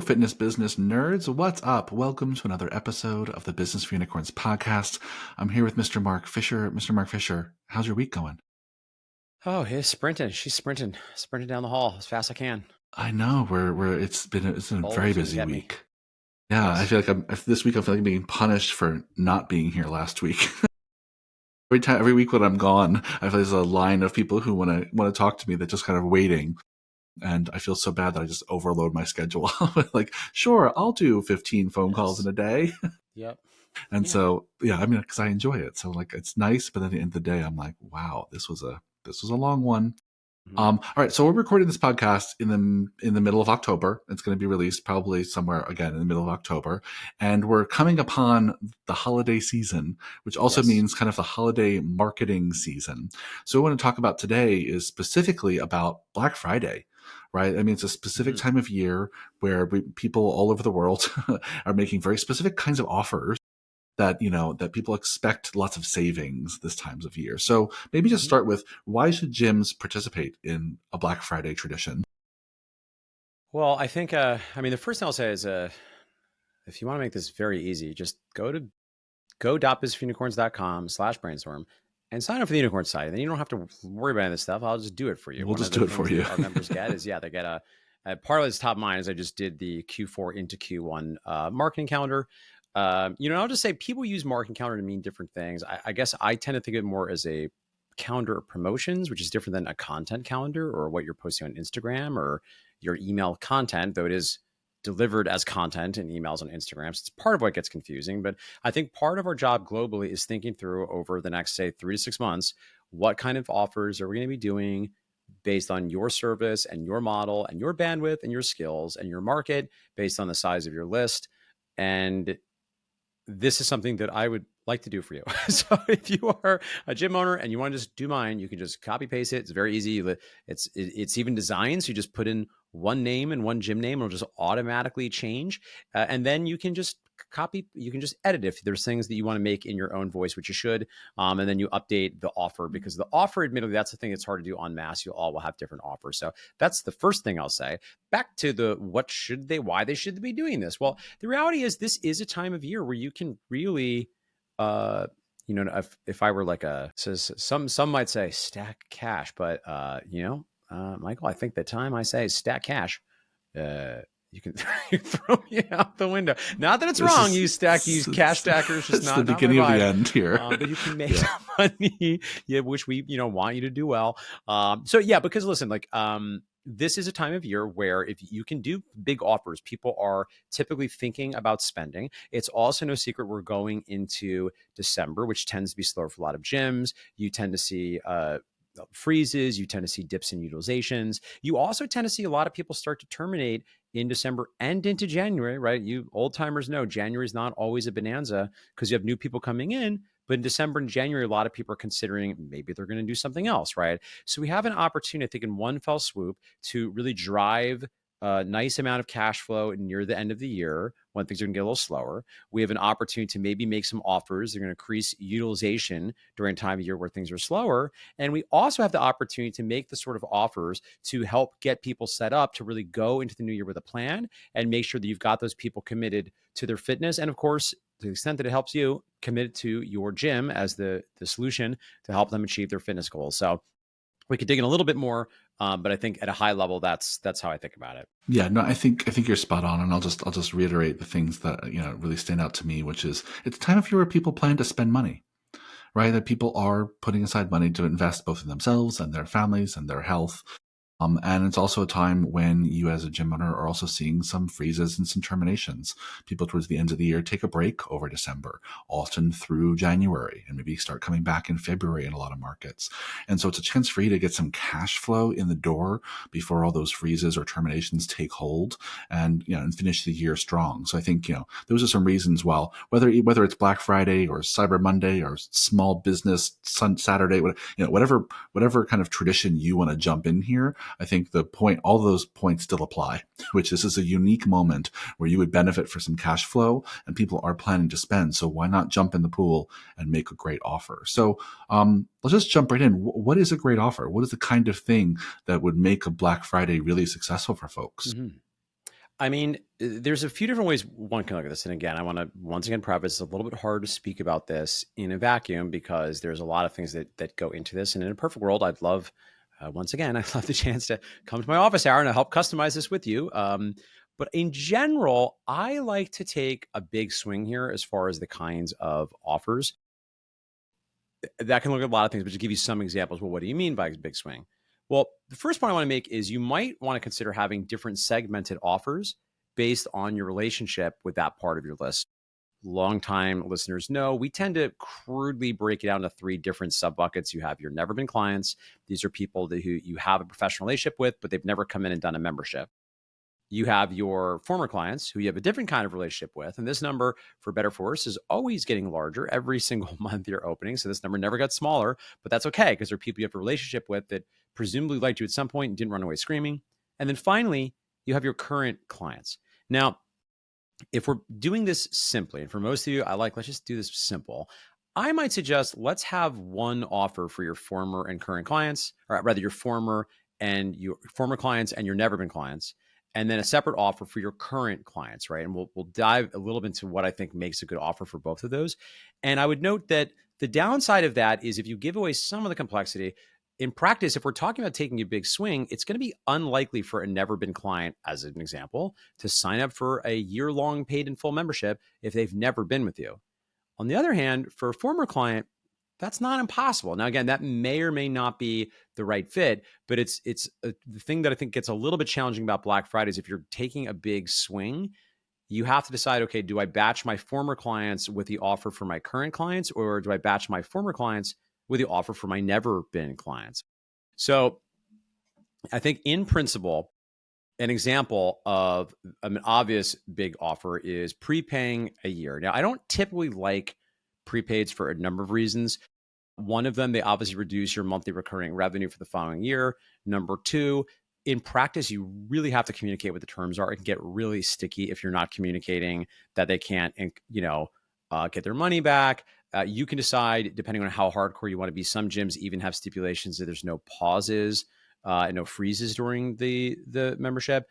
fitness business nerds. What's up? Welcome to another episode of the Business for Unicorns podcast. I'm here with Mr. Mark Fisher. Mr. Mark Fisher, how's your week going? Oh, he's sprinting. She's sprinting down the hall as fast as I can. I know it's been a very Bowls gonna busy get me. week. Yeah, I Yes. feel like this week I feel like I'm being punished for not being here last week. Every week when I'm gone, I feel there's a line of people who want to talk to me that just kind of waiting. And I feel so bad that I just overload my schedule. Like, sure, I'll do 15 phone calls in a day. Yep. And Yeah. so, yeah, I mean, because I enjoy it. So like, it's nice. But at the end of the day, I'm like, wow, this was a long one. Mhm. All right, so we're recording this podcast in the middle of October. It's going to be released probably somewhere again in the middle of October, and we're coming upon the holiday season, which also Yes. means kind of the holiday marketing season. So what I want to talk about today is specifically about Black Friday. Right. I mean, it's a specific Mhm. time of year where people all over the world are making very specific kinds of offers that that people expect lots of savings this times of year. So maybe just Mhm. start with, why should gyms participate in a Black Friday tradition? Well, I think the first thing I'll say is if you want to make this very easy, just go to go.businessforunicorns.com/brainstorm and sign up for the unicorn site. And then you don't have to worry about any of this stuff. I'll just do it for you. We'll One of just the do it for things you. that our members get is they get part of it's top of mind is I just did the Q4 into Q1 marketing calendar. I'll just say people use marketing calendar to mean different things. I guess I tend to think of it more as a calendar of promotions, which is different than a content calendar or what you're posting on Instagram or your email content, though it is delivered as content in emails on Instagram. So it's part of what gets confusing. But I think part of our job globally is thinking through over the next, say, 3 to 6 months, what kind of offers are we going to be doing based on your service and your model and your bandwidth and your skills and your market based on the size of your list. And this is something that I would like to do for you. So if you are a gym owner and you want to just do mine, you can just copy paste it. It's very easy. It's even designed. So you just put in one name and one gym name. It'll just automatically change. And then you can just you can just edit if there's things that you want to make in your own voice, which you should. And then you update the offer, because the offer, admittedly, that's the thing that's hard to do en masse. You all will have different offers. So that's the first thing I'll say. Back to the why they should be doing this. Well, the reality is this is a time of year where you can really, if I were like some might say stack cash, but Michael, I think the time I say stack cash, you can throw me out the window. Not that it's wrong. Use cash stackers, just It's the not my beginning of the vibe. end here. But you can make some money, which we want you to do well. Because listen, this is a time of year where if you can do big offers, people are typically thinking about spending. It's also no secret we're going into December, which tends to be slower for a lot of gyms. You tend to see freezes, you tend to see dips in utilizations. You also tend to see a lot of people start to terminate in December and into January, right? You old timers know January is not always a bonanza because you have new people coming in. But in December and January, a lot of people are considering maybe they're going to do something else, right? So we have an opportunity, I think, in one fell swoop to really drive a nice amount of cash flow near the end of the year when things are going to get a little slower. We have an opportunity to maybe make some offers. They're going to increase utilization during a time of year where things are slower. And we also have the opportunity to make the sort of offers to help get people set up to really go into the new year with a plan and make sure that you've got those people committed to their fitness. And of course, to the extent that it helps you, committed to your gym as the solution to help them achieve their fitness goals. So we could dig in a little bit more, but I think at a high level, that's how I think about it. Yeah, no, I think you're spot on, and I'll just reiterate the things that really stand out to me, which is it's a time of year where people plan to spend money, right? That people are putting aside money to invest both in themselves and their families and their health. And it's also a time when you as a gym owner are also seeing some freezes and some terminations. People towards the end of the year take a break over December, often through January, and maybe start coming back in February in a lot of markets. And so it's a chance for you to get some cash flow in the door before all those freezes or terminations take hold, and finish the year strong. So I think those are some reasons. Well, whether it's Black Friday or Cyber Monday or Small Business Saturday, whatever kind of tradition you want to jump in here, I think all those points still apply, which this is a unique moment where you would benefit for some cash flow and people are planning to spend. So why not jump in the pool and make a great offer? So let's just jump right in. What is a great offer? What is the kind of thing that would make a Black Friday really successful for folks? Mm-hmm. I mean, there's a few different ways one can look at this. And again, I want to once again preface it's a little bit hard to speak about this in a vacuum because there's a lot of things that go into this. And in a perfect world, I'd love, once again, I'd love the chance to come to my office hour and help customize this with you. But in general, I like to take a big swing here as far as the kinds of offers. That can look at a lot of things, but to give you some examples, well, what do you mean by big swing? Well, the first point I want to make is you might want to consider having different segmented offers based on your relationship with that part of your list. Longtime listeners know we tend to crudely break it down into three different sub buckets. You have your never been clients. These are people who you have a professional relationship with, but they've never come in and done a membership. You have your former clients who you have a different kind of relationship with. And this number, for better or for worse, is always getting larger every single month you're opening. So this number never got smaller, but that's okay because they're people you have a relationship with that presumably liked you at some point and didn't run away screaming. And then finally, you have your current clients. Now, if we're doing this simply, and for most of you, let's just do this simple. I might suggest let's have one offer for your former and current clients, or rather your former clients and your never been clients, and then a separate offer for your current clients, right? And we'll dive a little bit into what I think makes a good offer for both of those. And I would note that the downside of that is if you give away some of the complexity, in practice, if we're talking about taking a big swing, it's going to be unlikely for a never been client, as an example, to sign up for a year-long paid in full membership if they've never been with you. On the other hand, for a former client, that's not impossible. Now, again, that may or may not be the right fit, but the thing that I think gets a little bit challenging about Black Friday is if you're taking a big swing, you have to decide, okay, do I batch my former clients with the offer for my current clients, or do I batch my former clients with the offer for my never been clients? So I think in principle, an example of an obvious big offer is prepaying a year. Now, I don't typically like prepaids for a number of reasons. One of them, they obviously reduce your monthly recurring revenue for the following year. Number two, in practice, you really have to communicate what the terms are. It can get really sticky if you're not communicating that they can't, get their money back. You can decide, depending on how hardcore you want to be. Some gyms even have stipulations that there's no pauses and no freezes during the membership.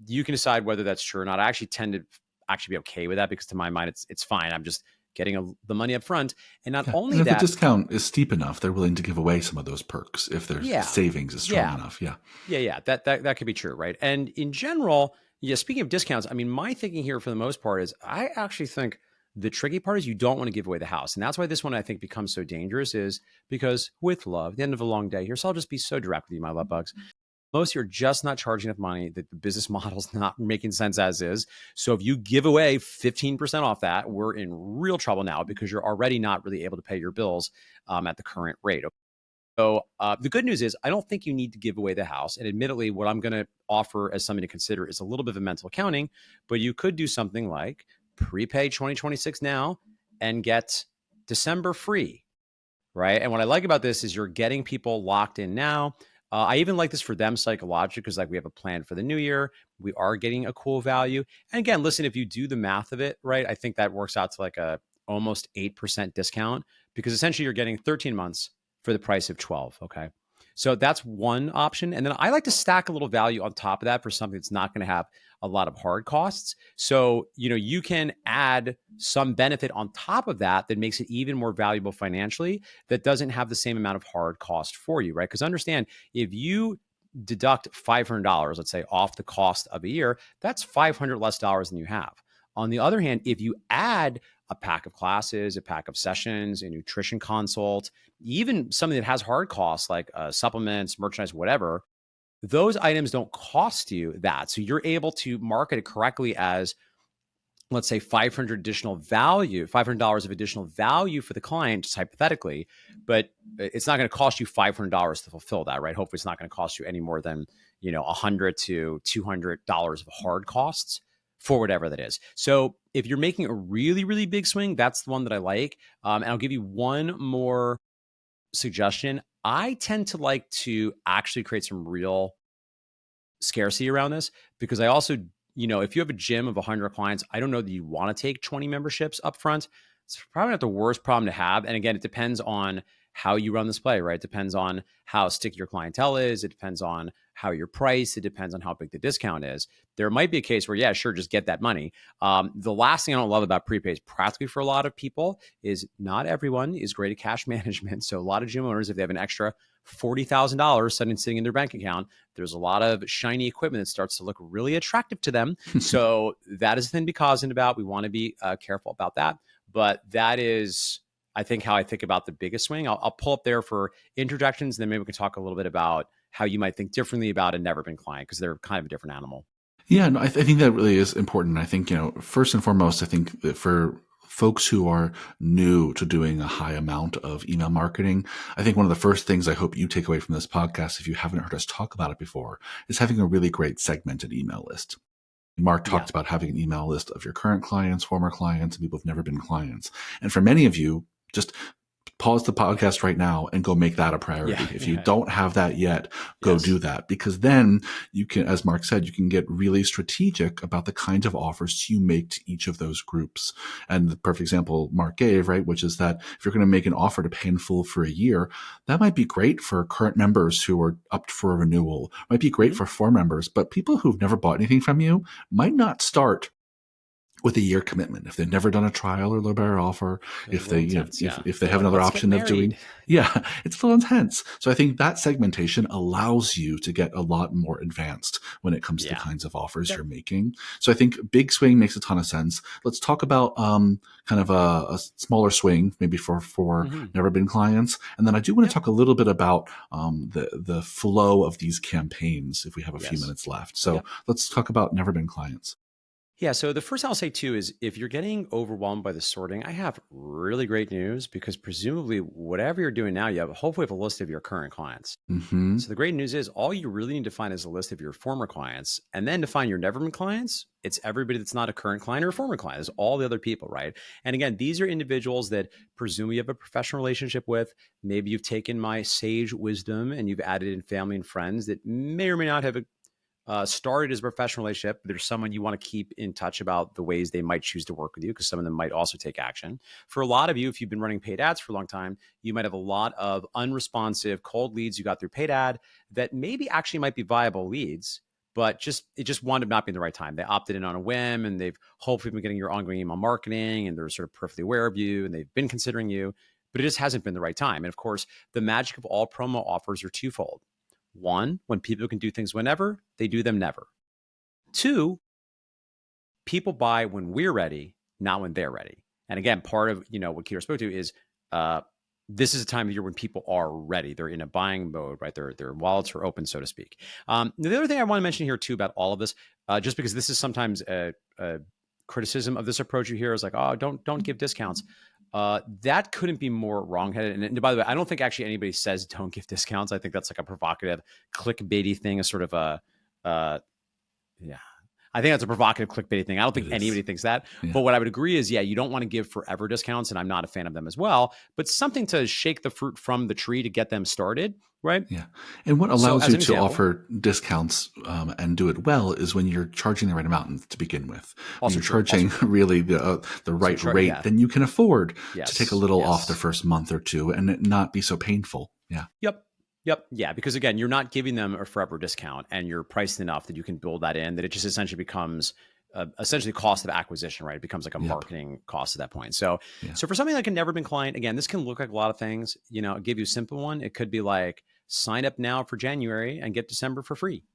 You can decide whether that's true or not. I actually tend to be okay with that because to my mind, it's fine. I'm just getting the money up front. And not only and if that, the discount is steep enough, they're willing to give away some of those perks if their savings is strong enough. Yeah. That could be true, right? And in general, speaking of discounts, I mean, my thinking here for the most part is I actually think the tricky part is you don't want to give away the house. And that's why this one I think becomes so dangerous, is because with love, the end of a long day here, so I'll just be so direct with you, my love bugs. Most of you are just not charging enough money, that the business model's not making sense as is. So if you give away 15% off that, we're in real trouble now because you're already not really able to pay your bills at the current rate. So the good news is I don't think you need to give away the house. And admittedly, what I'm going to offer as something to consider is a little bit of mental accounting, but you could do something like prepay 2026 now and get December free, right? And what I like about this is you're getting people locked in now. I even like this for them psychologically because we have a plan for the new year. We are getting a cool value. And again, listen, if you do the math of it, right, I think that works out to like a almost 8% discount because essentially you're getting 13 months for the price of 12. Okay. So that's one option. And then I like to stack a little value on top of that for something that's not going to have a lot of hard costs. So, you can add some benefit on top of that that makes it even more valuable financially that doesn't have the same amount of hard cost for you, right? Because understand, if you deduct $500, let's say, off the cost of a year, that's $500 less dollars than you have. On the other hand, if you add a pack of classes, a pack of sessions, a nutrition consult, even something that has hard costs like supplements, merchandise, whatever, those items don't cost you that. So you're able to market it correctly as, let's say, $500 of additional value for the client, just hypothetically, but it's not going to cost you $500 to fulfill that, right? Hopefully it's not going to cost you any more than, $100 to $200 of hard costs for whatever that is. So if you're making a really, really big swing, that's the one that I like. And I'll give you one more suggestion. I tend to like to actually create some real scarcity around this because I also, if you have a gym of 100 clients, I don't know that you want to take 20 memberships up front. It's probably not the worst problem to have. And again, it depends on how you run this play, right? It depends on how sticky your clientele is. It depends on how you're priced. It depends on how big the discount is. There might be a case where, yeah, sure, just get that money. The last thing I don't love about prepays, practically for a lot of people, is not everyone is great at cash management. So a lot of gym owners, if they have an extra $40,000 sitting in their bank account, there's a lot of shiny equipment that starts to look really attractive to them. So that is the thing to be cautious about. We want to be careful about that. But that is, I think, how I think about the biggest swing. I'll pull up there for interjections, and then maybe we can talk a little bit about how you might think differently about a never been client, because they're kind of a different animal. Yeah, no, I think that really is important. I think, first and foremost, I think that for folks who are new to doing a high amount of email marketing, I think one of the first things I hope you take away from this podcast, if you haven't heard us talk about it before, is having a really great segmented email list. Mark talked about having an email list of your current clients, former clients, and people who've never been clients. And for many of you, just pause the podcast right now and go make that a priority. If you don't have that yet, go do that, because then you can, as Mark said, you can get really strategic about the kinds of offers you make to each of those groups. And the perfect example Mark gave, right, which is that if you're going to make an offer to pay in full for a year, that might be great for current members who are up for a renewal, might be great for former members, but people who've never bought anything from you might not start with a year commitment if they've never done a trial or low barrier offer, if they if they have another option of doing, it's a little intense. So I think that segmentation allows you to get a lot more advanced when it comes to the kinds of offers you're making. So I think big swing makes a ton of sense. Let's talk about kind of a smaller swing, maybe for never been clients, and then I do want to talk a little bit about the flow of these campaigns if we have a few minutes left. So let's talk about never been clients. Yeah. So the first I'll say too is, if you're getting overwhelmed by the sorting, I have really great news, because presumably whatever you're doing now, you have hopefully have a list of your current clients. Mm-hmm. So the great news is, all you really need to find is a list of your former clients, and then to find your never been clients, it's everybody that's not a current client or a former client. It's all the other people, right? And again, these are individuals that presumably you have a professional relationship with. Maybe you've taken my sage wisdom and you've added in family and friends that may or may not have started as a professional relationship. There's someone you want to keep in touch about the ways they might choose to work with you, because some of them might also take action. For a lot of you, if you've been running paid ads for a long time, you might have a lot of unresponsive cold leads you got through paid ad that maybe actually might be viable leads, but it just wound up not being the right time. They opted in on a whim, and they've hopefully been getting your ongoing email marketing, and they're sort of perfectly aware of you, and they've been considering you, but it just hasn't been the right time. And of course, the magic of all promo offers are twofold. One, when people can do things whenever, they do them never. Two, people buy when we're ready, not when they're ready. And again, part of what Keto spoke to is this is a time of year when people are ready. They're in a buying mode, right? Their wallets are open, so to speak. The other thing I want to mention here too about all of this, just because this is sometimes a criticism of this approach you hear, is like, oh, don't give discounts. That couldn't be more wrongheaded. And by the way, I don't think actually anybody says don't give discounts. I think that's like a provocative, clickbaity thing, a sort of I think that's a provocative, clickbaity thing. I don't think anybody thinks that. Yeah. But what I would agree is, you don't want to give forever discounts, and I'm not a fan of them as well, but something to shake the fruit from the tree to get them started, right? Yeah. And what allows you to offer discounts and do it well is when you're charging the right amount to begin with. When you're charging really the right rate, then you can afford to take a little off the first month or two and it not be so painful. Yeah. Yep. Yeah, because again, you're not giving them a forever discount, and you're priced enough that you can build that in, that it just essentially becomes essentially cost of acquisition, right? It becomes like a marketing cost at that point. So, so for something like a never been client, again, this can look like a lot of things. I'll give you a simple one. It could be like, sign up now for January and get December for free.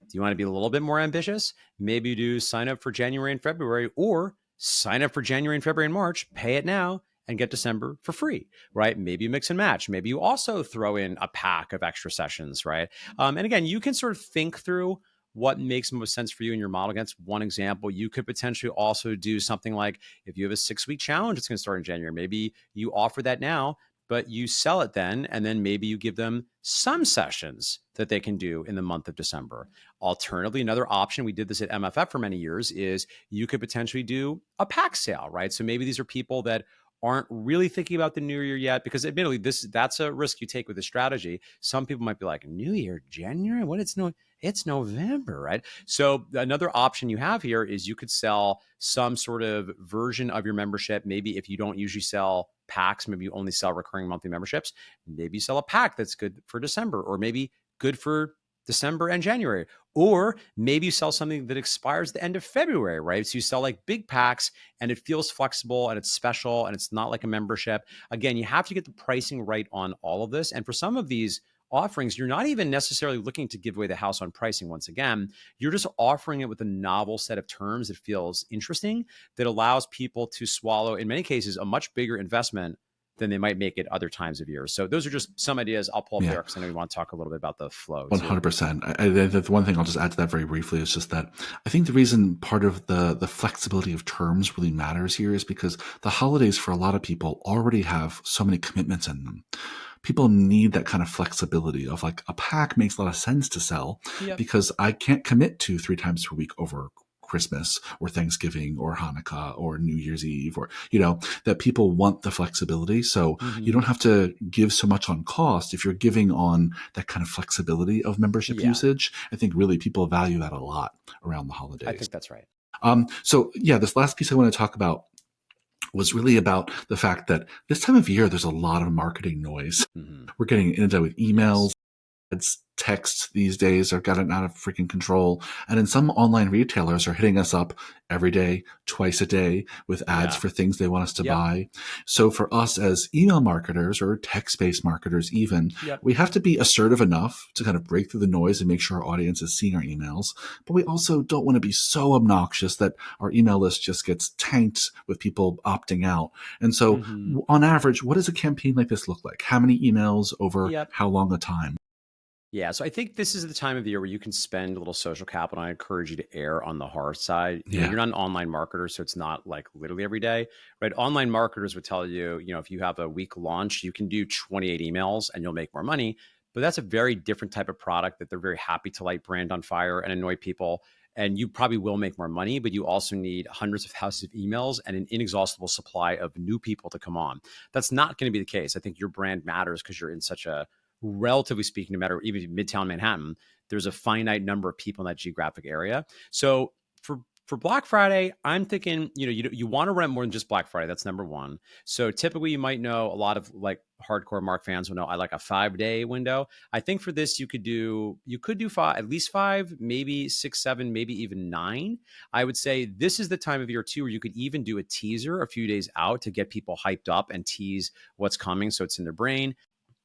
Do you want to be a little bit more ambitious? Maybe you do sign up for January and February, or sign up for January and February and March, pay it now and get December for free, right? Maybe you mix and match. Maybe you also throw in a pack of extra sessions, right? And again, you can sort of think through what makes most sense for you in your model. Against one example, you could potentially also do something like, if you have a 6-week challenge, it's going to start in January. Maybe you offer that now, but you sell it then, and then maybe you give them some sessions that they can do in the month of December. Alternatively, another option, we did this at MFF for many years, is you could potentially do a pack sale, right? So maybe these are people that aren't really thinking about the new year yet, because admittedly, that's a risk you take with this strategy. Some people might be like, New Year, January? What? It's no. It's November, right? So another option you have here is you could sell some sort of version of your membership. Maybe if you don't usually sell packs, maybe you only sell recurring monthly memberships. Maybe you sell a pack that's good for December, or maybe good for December and January. Or maybe you sell something that expires the end of February, right? So you sell like big packs and it feels flexible and it's special and it's not like a membership. Again, you have to get the pricing right on all of this. And for some of these offerings, you're not even necessarily looking to give away the house on pricing once again. You're just offering it with a novel set of terms that feels interesting, that allows people to swallow, in many cases, a much bigger investment than they might make at other times of year. So those are just some ideas I'll pull up there because I know we want to talk a little bit about the flow too. 100%. The one thing I'll just add to that very briefly is just that I think the reason part of the flexibility of terms really matters here is because the holidays for a lot of people already have so many commitments in them. People need that kind of flexibility of like a pack makes a lot of sense to sell because I can't commit to 3 times per week over Christmas or Thanksgiving or Hanukkah or New Year's Eve, or, that people want the flexibility. So you don't have to give so much on cost if you're giving on that kind of flexibility of membership usage. I think really people value that a lot around the holidays. I think that's right. So this last piece I want to talk about was really about the fact that this time of year, there's a lot of marketing noise. We're getting inundated with emails, texts these days are gotten out of freaking control. And then some online retailers are hitting us up every day, twice a day with ads for things they want us to buy. So for us as email marketers or text-based marketers even, we have to be assertive enough to kind of break through the noise and make sure our audience is seeing our emails. But we also don't want to be so obnoxious that our email list just gets tanked with people opting out. And so on average, what does a campaign like this look like? How many emails over how long a time? Yeah, so I think this is the time of the year where you can spend a little social capital. I encourage you to err on the hard side. You're not an online marketer, so it's not like literally every day, right? Online marketers would tell you, if you have a week launch, you can do 28 emails and you'll make more money. But that's a very different type of product that they're very happy to light brand on fire and annoy people. And you probably will make more money, but you also need hundreds of thousands of emails and an inexhaustible supply of new people to come on. That's not going to be the case. I think your brand matters because you're in such a, relatively speaking, no matter even Midtown Manhattan, there's a finite number of people in that geographic area. So for Black Friday, I'm thinking, you want to run more than just Black Friday. That's number one. So typically you might know, a lot of like hardcore Mark fans will know I like a 5-day window. I think for this, you could do at least 5, maybe 6, 7, maybe even 9. I would say this is the time of year too, where you could even do a teaser a few days out to get people hyped up and tease what's coming. So it's in their brain.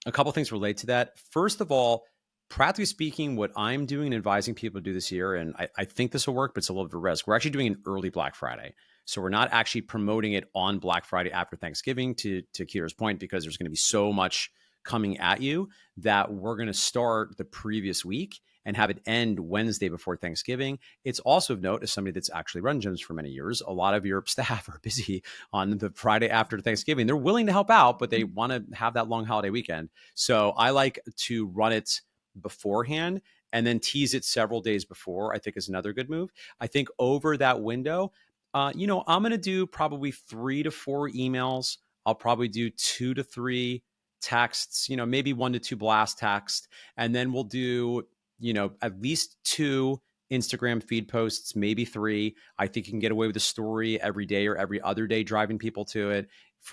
A couple things relate to that. First of all, practically speaking, what I'm doing and advising people to do this year, and I think this will work, but it's a little bit of a risk. We're actually doing an early Black Friday. So we're not actually promoting it on Black Friday after Thanksgiving, to Kira's point, because there's going to be so much coming at you that we're going to start the previous week and have it end Wednesday before Thanksgiving. It's also of note, as somebody that's actually run gyms for many years, a lot of your staff are busy on the Friday after Thanksgiving. They're willing to help out, but they want to have that long holiday weekend. So I like to run it beforehand and then tease it several days before, I think is another good move. I think over that window, I'm going to do probably 3 to 4 emails. I'll probably do 2 to 3 texts, maybe 1 to 2 blast text. And then we'll do, at least 2 Instagram feed posts, maybe 3. I think you can get away with a story every day or every other day, driving people to it.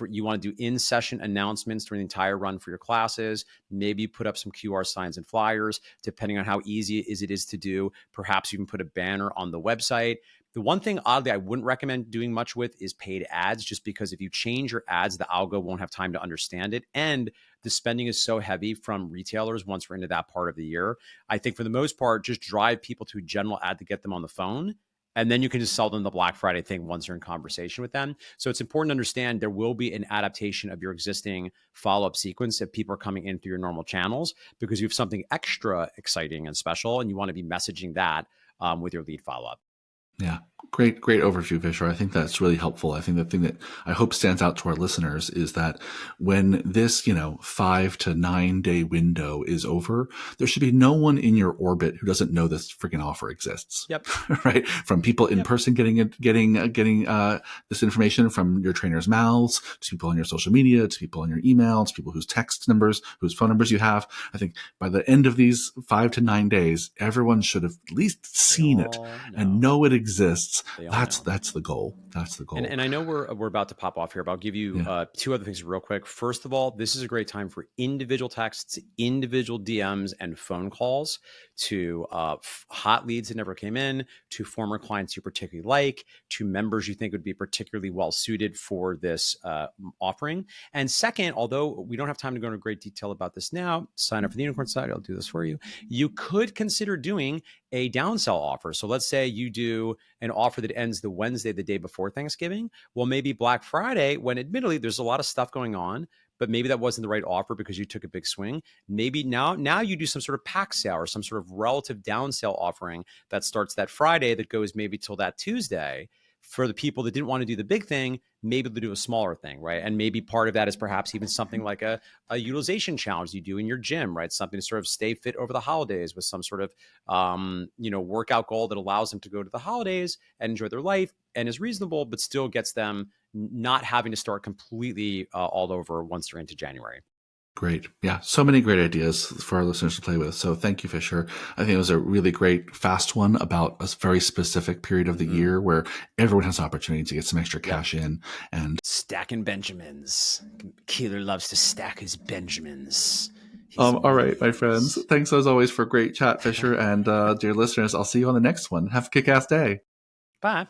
You want to do in-session announcements during the entire run for your classes. Maybe you put up some QR signs and flyers, depending on how easy it is to do. Perhaps you can put a banner on the website. The one thing, oddly, I wouldn't recommend doing much with is paid ads, just because if you change your ads, the algo won't have time to understand it. And the spending is so heavy from retailers once we're into that part of the year. I think for the most part, just drive people to a general ad to get them on the phone. And then you can just sell them the Black Friday thing once you're in conversation with them. So it's important to understand there will be an adaptation of your existing follow-up sequence if people are coming in through your normal channels, because you have something extra exciting and special, and you want to be messaging that with your lead follow-up. Yeah. Great, great overview, Fisher. I think that's really helpful. I think the thing that I hope stands out to our listeners is that when this, 5 to 9 day window is over, there should be no one in your orbit who doesn't know this freaking offer exists. Yep. Right? From people in Yep. person getting this information from your trainers' mouths, to people on your social media, to people on your emails, people whose text numbers, whose phone numbers you have. I think by the end of these 5 to 9 days, everyone should have at least seen it and know it exists. That's the goal. That's the goal. And I know we're about to pop off here, but I'll give you two other things real quick. First of all, this is a great time for individual texts, individual DMs, and phone calls to hot leads that never came in, to former clients you particularly like, to members you think would be particularly well suited for this offering. And second, although we don't have time to go into great detail about this now, sign up for the Unicorn site. I'll do this for you. You could consider doing a downsell offer. So let's say you do an offer that ends the Wednesday, the day before Thanksgiving. Well, maybe Black Friday, when admittedly there's a lot of stuff going on, but maybe that wasn't the right offer because you took a big swing. Maybe now you do some sort of pack sale or some sort of relative downsell offering that starts that Friday that goes maybe till that Tuesday. For the people that didn't want to do the big thing, maybe they'll do a smaller thing, right? And maybe part of that is perhaps even something like a utilization challenge you do in your gym, right? Something to sort of stay fit over the holidays with some sort of, workout goal that allows them to go to the holidays and enjoy their life and is reasonable, but still gets them not having to start completely all over once they're into January. Great. Yeah. So many great ideas for our listeners to play with. So thank you, Fisher. I think it was a really great, fast one about a very specific period of the year where everyone has an opportunity to get some extra cash in and stacking Benjamins. Keeler loves to stack his Benjamins. All right, my friends. Thanks as always for a great chat, Fisher. And dear listeners, I'll see you on the next one. Have a kick-ass day. Bye.